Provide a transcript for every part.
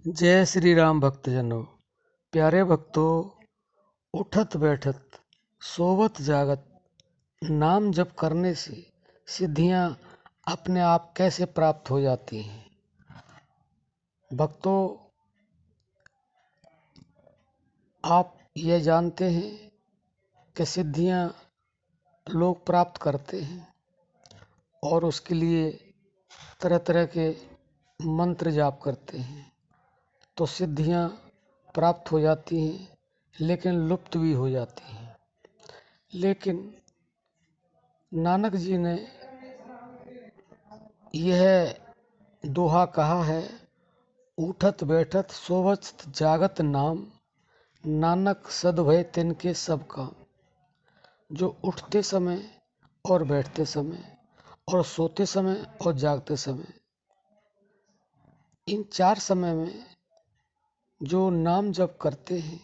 जय श्री राम भक्तजनों। प्यारे भक्तों, उठत बैठत सोवत जागत नाम जप करने से सिद्धियां अपने आप कैसे प्राप्त हो जाती हैं। भक्तों, आप ये जानते हैं कि सिद्धियां लोग प्राप्त करते हैं और उसके लिए तरह तरह के मंत्र जाप करते हैं तो सिद्धियां प्राप्त हो जाती हैं, लेकिन लुप्त भी हो जाती हैं। लेकिन नानक जी ने यह दोहा कहा है, उठत बैठत सोवत जागत नाम, नानक सद भय तिनके सब काम। जो उठते समय और बैठते समय और सोते समय और जागते समय, इन 4 समय में जो नाम जप करते हैं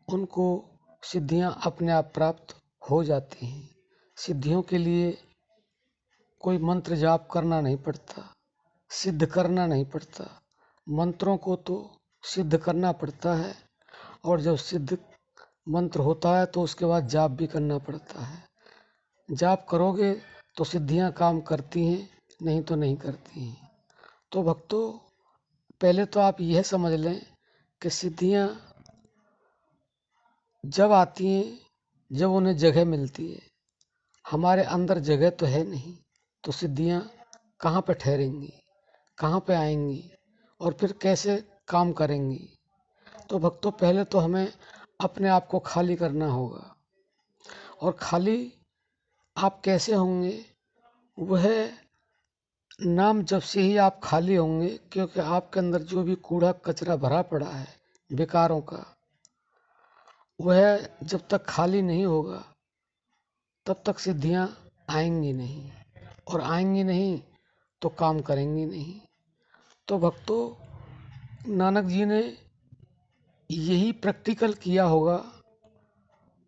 उनको सिद्धियां अपने आप प्राप्त हो जाती हैं। सिद्धियों के लिए कोई मंत्र जाप करना नहीं पड़ता, सिद्ध करना नहीं पड़ता। मंत्रों को तो सिद्ध करना पड़ता है और जब सिद्ध मंत्र होता है तो उसके बाद जाप भी करना पड़ता है। जाप करोगे तो सिद्धियां काम करती हैं, नहीं तो नहीं करती हैं। तो भक्तों, पहले तो आप यह समझ लें कि सिद्धियां जब आती हैं जब उन्हें जगह मिलती है। हमारे अंदर जगह तो है नहीं, तो सिद्धियां कहाँ पे ठहरेंगी, कहाँ पे आएंगी और फिर कैसे काम करेंगी। तो भक्तों, पहले तो हमें अपने आप को खाली करना होगा। और खाली आप कैसे होंगे, वह नाम जब से ही आप खाली होंगे, क्योंकि आपके अंदर जो भी कूड़ा कचरा भरा पड़ा है विकारों का, वह जब तक खाली नहीं होगा तब तक सिद्धियां आएंगी नहीं, और आएंगी नहीं तो काम करेंगी नहीं। तो भक्तों, नानक जी ने यही प्रैक्टिकल किया होगा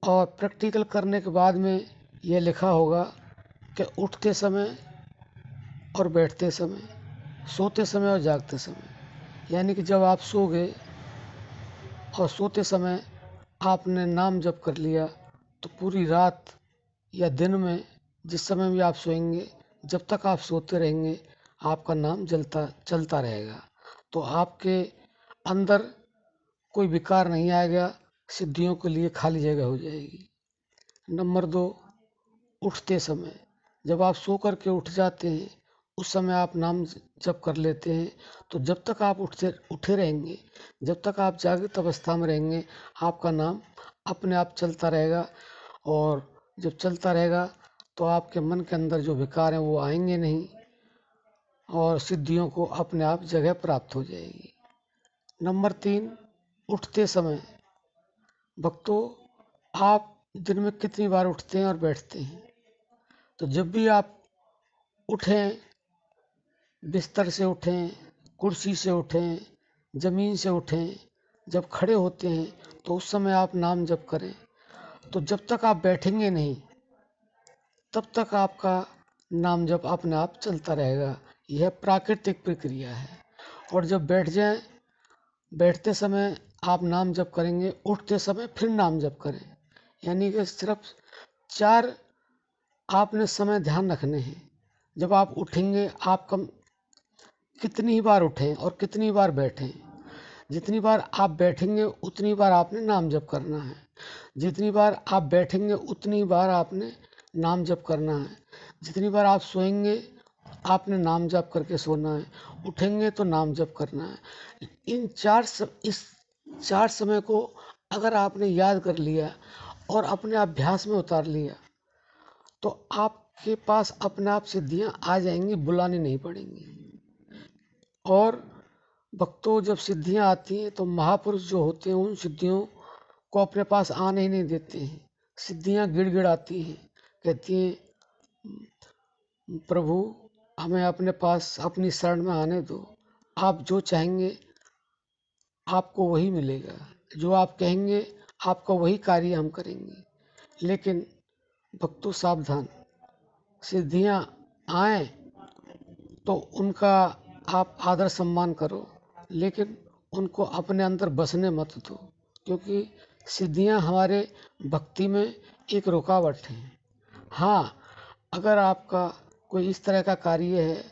और प्रैक्टिकल करने के बाद में यह लिखा होगा कि उठते समय और बैठते समय, सोते समय और जागते समय, यानी कि जब आप सो गए और सोते समय आपने नाम जप कर लिया तो पूरी रात या दिन में जिस समय भी आप सोएंगे, जब तक आप सोते रहेंगे आपका नाम चलता रहेगा। तो आपके अंदर कोई विकार नहीं आएगा, सिद्धियों के लिए खाली जगह हो जाएगी। नंबर 2, उठते समय, जब आप सो कर के उठ जाते हैं उस समय आप नाम जप कर लेते हैं, तो जब तक आप उठे रहेंगे, जब तक आप जागृत अवस्था में रहेंगे, आपका नाम अपने आप चलता रहेगा। और जब चलता रहेगा तो आपके मन के अंदर जो विकार हैं वो आएंगे नहीं और सिद्धियों को अपने आप जगह प्राप्त हो जाएगी। नंबर 3, उठते समय, भक्तों, आप दिन में कितनी बार उठते हैं और बैठते हैं। तो जब भी आप उठें, बिस्तर से उठें, कुर्सी से उठें, ज़मीन से उठें, जब खड़े होते हैं तो उस समय आप नाम जप करें। तो जब तक आप बैठेंगे नहीं तब तक आपका नाम जप अपने आप चलता रहेगा। यह प्राकृतिक प्रक्रिया है। और जब बैठ जाएं, बैठते समय आप नाम जप करेंगे, उठते समय फिर नाम जप करें। यानी कि सिर्फ 4 आपने समय ध्यान रखने हैं। जब आप उठेंगे, आप कितनी ही बार उठें और कितनी बार बैठें। जितनी बार आप बैठेंगे उतनी बार आपने नाम जप करना है। जितनी बार आप बैठेंगे उतनी बार आपने नाम जप करना है। जितनी बार आप सोएंगे आपने नाम जप करके सोना है। उठेंगे तो नाम जप करना है। इस 4 समय को अगर आपने याद कर लिया और अपने अभ्यास में उतार लिया तो आपके पास अपने आप सिद्धियां आ जाएंगी, बुलानी नहीं पड़ेंगी। और भक्तों, जब सिद्धियां आती हैं तो महापुरुष जो होते हैं उन सिद्धियों को अपने पास आने ही नहीं देते हैं। सिद्धियां गिड़गिड़ाती हैं, कहती हैं, प्रभु हमें अपने पास अपनी शरण में आने दो। आप जो चाहेंगे आपको वही मिलेगा, जो आप कहेंगे आपका वही कार्य हम करेंगे। लेकिन भक्तों सावधान, सिद्धियां आए तो उनका आप आदर सम्मान करो, लेकिन उनको अपने अंदर बसने मत दो, क्योंकि सिद्धियां हमारे भक्ति में एक रुकावट हैं। हाँ, अगर आपका कोई इस तरह का कार्य है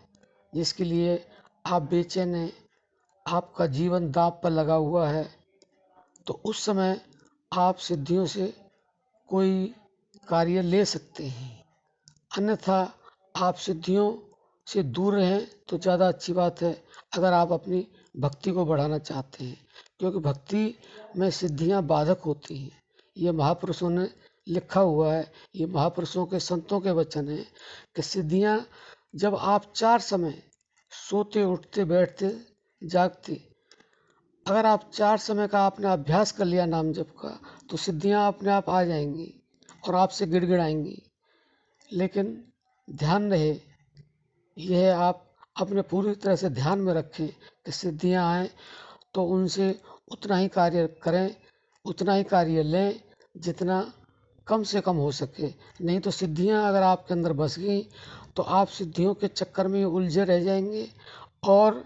जिसके लिए आप बेचैन हैं, आपका जीवन दांव पर लगा हुआ है, तो उस समय आप सिद्धियों से कोई कार्य ले सकते हैं। अन्यथा आप सिद्धियों से दूर रहें तो ज़्यादा अच्छी बात है, अगर आप अपनी भक्ति को बढ़ाना चाहते हैं, क्योंकि भक्ति में सिद्धियां बाधक होती हैं। ये महापुरुषों ने लिखा हुआ है, ये महापुरुषों के संतों के वचन हैं कि सिद्धियां जब आप 4 समय सोते उठते बैठते जागते, अगर आप 4 समय का आपने अभ्यास कर लिया नाम जप का, तो सिद्धियां अपने आप आ जाएंगी और आपसे गिड़गिड़ाएंगी। लेकिन ध्यान रहे, यह आप अपने पूरी तरह से ध्यान में रखें कि सिद्धियां आए तो उनसे उतना ही कार्य करें, उतना ही कार्य लें जितना कम से कम हो सके। नहीं तो सिद्धियां अगर आपके अंदर बस गई तो आप सिद्धियों के चक्कर में उलझे रह जाएंगे और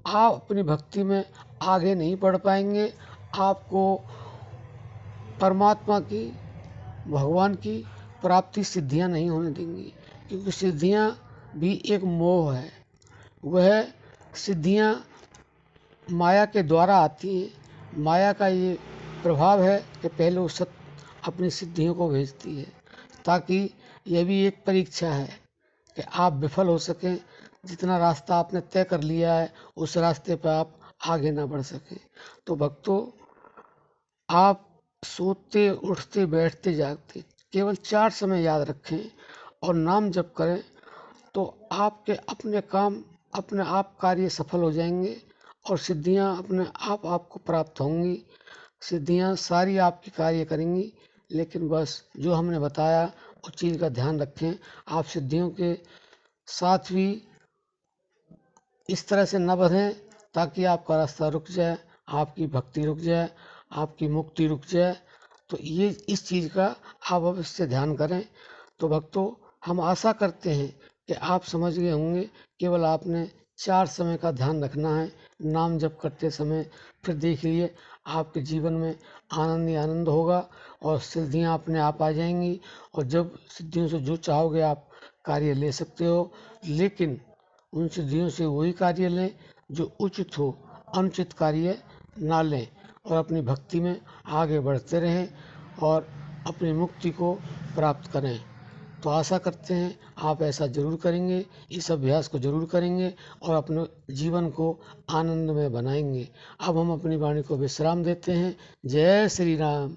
आप अपनी भक्ति में आगे नहीं बढ़ पाएंगे। आपको परमात्मा की, भगवान की प्राप्ति सिद्धियां नहीं होने देंगी, क्योंकि सिद्धियां भी एक मोह है। वह सिद्धियां माया के द्वारा आती हैं। माया का ये प्रभाव है कि पहले वो अपनी सिद्धियों को भेजती है, ताकि यह भी एक परीक्षा है कि आप विफल हो सकें। जितना रास्ता आपने तय कर लिया है उस रास्ते पर आप आगे ना बढ़ सकें। तो भक्तों, आप सोते उठते बैठते जागते केवल 4 समय याद रखें और नाम जप करें, तो आपके अपने काम, अपने आप कार्य सफल हो जाएंगे और सिद्धियां अपने आप आपको प्राप्त होंगी। सिद्धियां सारी आपकी कार्य करेंगी, लेकिन बस जो हमने बताया उस चीज़ का ध्यान रखें। आप सिद्धियों के साथ भी इस तरह से न बढ़ें ताकि आपका रास्ता रुक जाए, आपकी भक्ति रुक जाए, आपकी मुक्ति रुक जाए। तो ये इस चीज़ का आप अवश्य ध्यान करें। तो भक्तों, हम आशा करते हैं कि आप समझ गए होंगे। केवल आपने 4 समय का ध्यान रखना है नाम जप करते समय, फिर देखिए आपके जीवन में आनंद ही आनंद होगा और सिद्धियां अपने आप आ जाएंगी। और जब सिद्धियों से जो चाहोगे आप कार्य ले सकते हो, लेकिन उन सिद्धियों से वही कार्य लें जो उचित हो, अनुचित कार्य ना लें और अपनी भक्ति में आगे बढ़ते रहें और अपनी मुक्ति को प्राप्त करें। तो आशा करते हैं आप ऐसा जरूर करेंगे, इस अभ्यास को जरूर करेंगे और अपने जीवन को आनंदमय बनाएंगे। अब हम अपनी वाणी को विश्राम देते हैं। जय श्री राम।